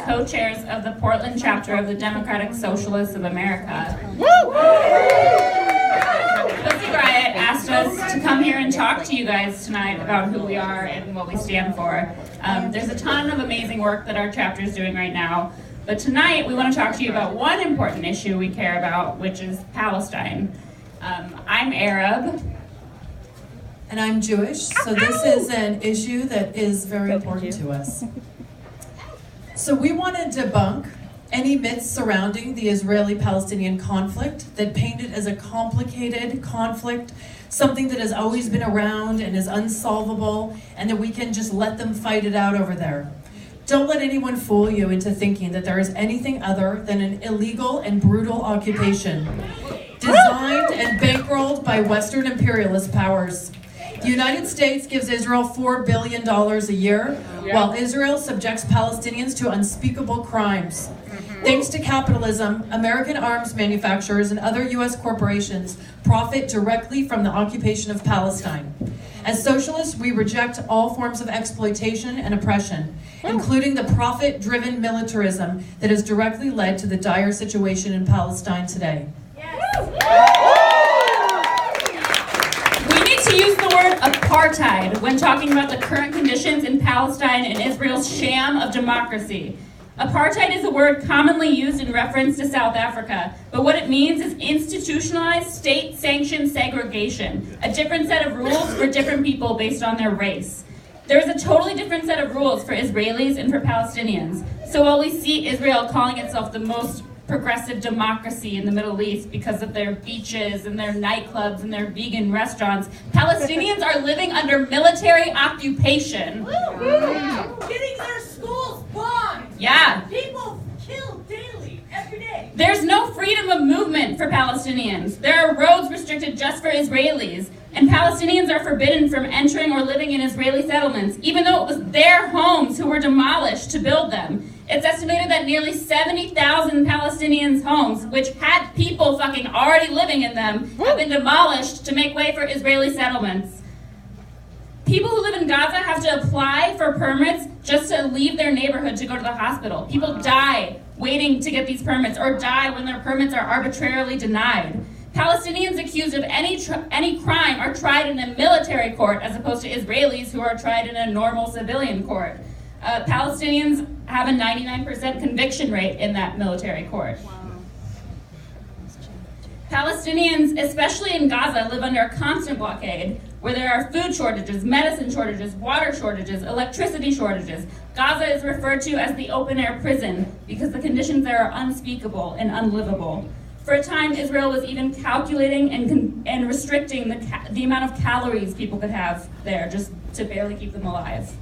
co-chairs of the Portland chapter of the Democratic Socialists of America. Pussy Riot asked us to come here and talk to you guys tonight about who we are and what we stand for. There's a ton of amazing work that our chapter is doing right now, but tonight we want to talk to you about one important issue we care about, which is Palestine. I'm Arab. And I'm Jewish, so this is an issue that is very important to us. So we want to debunk any myths surrounding the Israeli-Palestinian conflict that paint it as a complicated conflict, something that has always been around and is unsolvable, and that we can just let them fight it out over there. Don't let anyone fool you into thinking that there is anything other than an illegal and brutal occupation, designed and bankrolled by Western imperialist powers. The United States gives Israel $4 billion a year, while Israel subjects Palestinians to unspeakable crimes. Thanks to capitalism, American arms manufacturers and other U.S. corporations profit directly from the occupation of Palestine. As socialists, we reject all forms of exploitation and oppression, including the profit-driven militarism that has directly led to the dire situation in Palestine today. We need to use the word apartheid when talking about the current conditions in Palestine and Israel's sham of democracy. Apartheid is a word commonly used in reference to South Africa, but what it means is institutionalized, state-sanctioned segregation, a different set of rules for different people based on their race. There is a totally different set of rules for Israelis and for Palestinians. So while we see Israel calling itself the most progressive democracy in the Middle East because of their beaches and their nightclubs and their vegan restaurants, Palestinians are living under military occupation. Getting their schools bombed. Yeah. People killed daily, every day. There's no freedom of movement for Palestinians. There are roads restricted just for Israelis, and Palestinians are forbidden from entering or living in Israeli settlements, even though it was their homes who were demolished to build them. It's estimated that nearly 70,000 Palestinians' homes, which had people fucking already living in them, have been demolished to make way for Israeli settlements. People who live in Gaza have to apply for permits just to leave their neighborhood to go to the hospital. People die waiting to get these permits, or die when their permits are arbitrarily denied. Palestinians accused of any crime are tried in a military court as opposed to Israelis who are tried in a normal civilian court. Palestinians have a 99% conviction rate in that military court. Palestinians, especially in Gaza, live under a constant blockade where there are food shortages, medicine shortages, water shortages, electricity shortages. Gaza is referred to as the open-air prison because the conditions there are unspeakable and unlivable. For a time, Israel was even calculating and restricting the amount of calories people could have there just to barely keep them alive.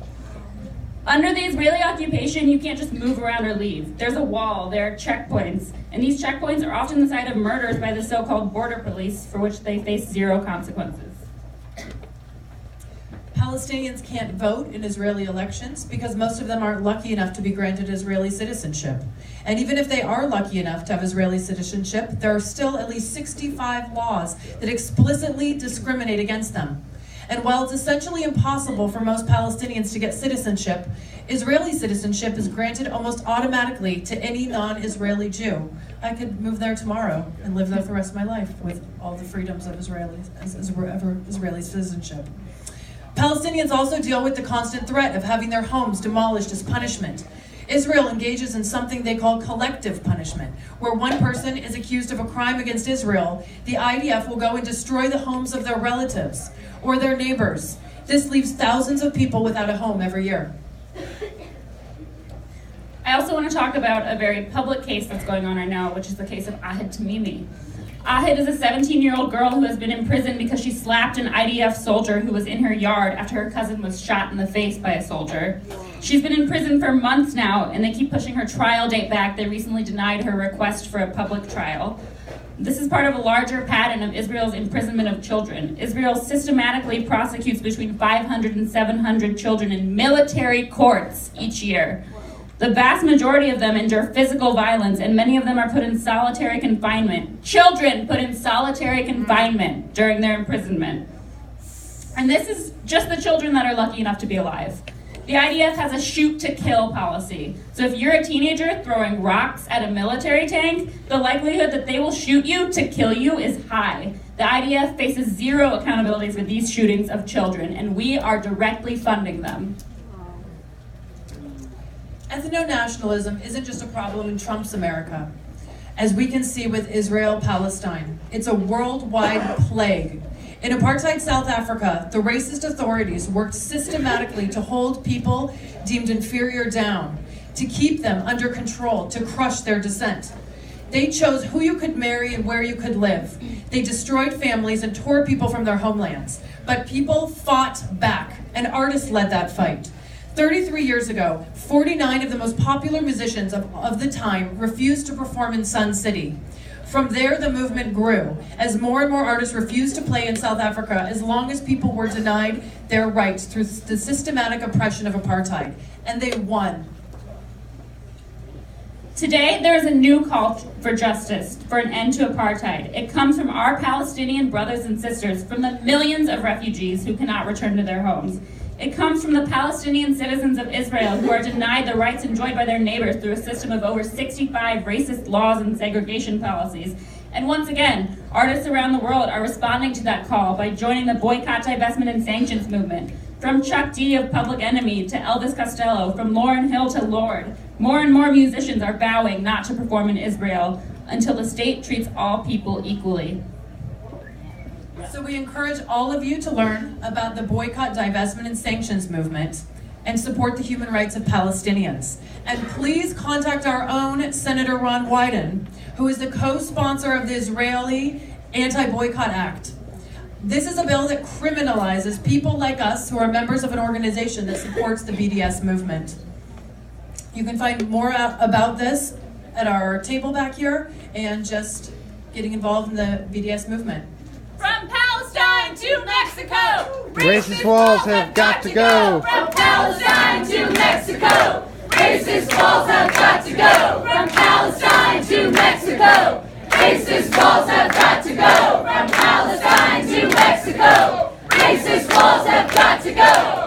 Under the Israeli occupation, you can't just move around or leave. There's a wall, there are checkpoints, and these checkpoints are often the site of murders by the so-called border police, for which they face zero consequences. Palestinians can't vote in Israeli elections because most of them aren't lucky enough to be granted Israeli citizenship. And even if they are lucky enough to have Israeli citizenship, there are still at least 65 laws that explicitly discriminate against them. And while it's essentially impossible for most Palestinians to get citizenship, Israeli citizenship is granted almost automatically to any non-Israeli Jew. I could move there tomorrow and live there for the rest of my life with all the freedoms of Israeli citizenship. Palestinians also deal with the constant threat of having their homes demolished as punishment. Israel engages in something they call collective punishment, where one person is accused of a crime against Israel, the IDF will go and destroy the homes of their relatives or their neighbors. This leaves thousands of people without a home every year. I also want to talk about a very public case that's going on right now, which is the case of Ahid Tamimi. Ahid is a 17-year-old girl who has been in prison because she slapped an IDF soldier who was in her yard after her cousin was shot in the face by a soldier. She's been in prison for months now, and they keep pushing her trial date back. They recently denied her request for a public trial. This is part of a larger pattern of Israel's imprisonment of children. Israel systematically prosecutes between 500 and 700 children in military courts each year. The vast majority of them endure physical violence, and many of them are put in solitary confinement. Children put in solitary confinement during their imprisonment. And this is just the children that are lucky enough to be alive. The IDF has a shoot-to-kill policy. So if you're a teenager throwing rocks at a military tank, the likelihood that they will shoot you to kill you is high. The IDF faces zero accountability for these shootings of children, and we are directly funding them. Ethno-nationalism isn't just a problem in Trump's America. As we can see with Israel-Palestine, it's a worldwide plague. In apartheid South Africa, the racist authorities worked systematically to hold people deemed inferior down, to keep them under control, to crush their dissent. They chose who you could marry and where you could live. They destroyed families and tore people from their homelands. But people fought back, and artists led that fight. 33 years ago, 49 of the most popular musicians of the time refused to perform in Sun City. From there, the movement grew, as more and more artists refused to play in South Africa as long as people were denied their rights through the systematic oppression of apartheid. And they won. Today, there is a new call for justice, for an end to apartheid. It comes from our Palestinian brothers and sisters, from the millions of refugees who cannot return to their homes. It comes from the Palestinian citizens of Israel who are denied the rights enjoyed by their neighbors through a system of over 65 racist laws and segregation policies. And once again, artists around the world are responding to that call by joining the boycott, divestment, and sanctions movement. From Chuck D of Public Enemy to Elvis Costello, from Lauryn Hill to Lorde, more and more musicians are vowing not to perform in Israel until the state treats all people equally. So we encourage all of you to learn about the boycott, divestment, and sanctions movement and support the human rights of Palestinians. And please contact our own Senator Ron Wyden, who is the co-sponsor of the Israeli Anti-Boycott Act. This is a bill that criminalizes people like us who are members of an organization that supports the BDS movement. You can find more about this at our table back here and just getting involved in the BDS movement. From Palestine to Mexico, Racist walls have got to go. From Palestine to Mexico, racist walls have got to go. From Palestine to Mexico, racist walls have got to go. From Palestine to Mexico, racist walls have got to go.